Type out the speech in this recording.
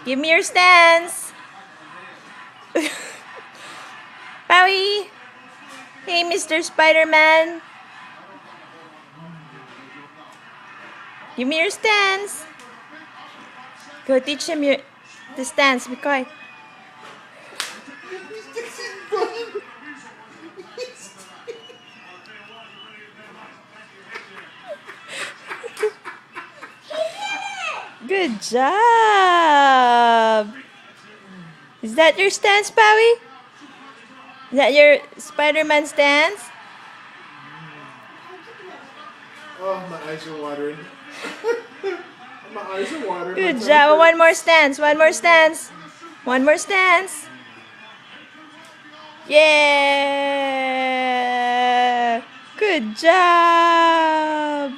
Give me your stance. Bowie. Hey, Mr. Spider-Man. Give me your stance. Go teach him the stance, Mikoy. Good job. Is that your stance, Bowie? Is that your Spider-Man stance? Oh, my eyes are watering. My eyes are watering. Good job. One more stance. One more stance. One more stance. Yeah. Good job.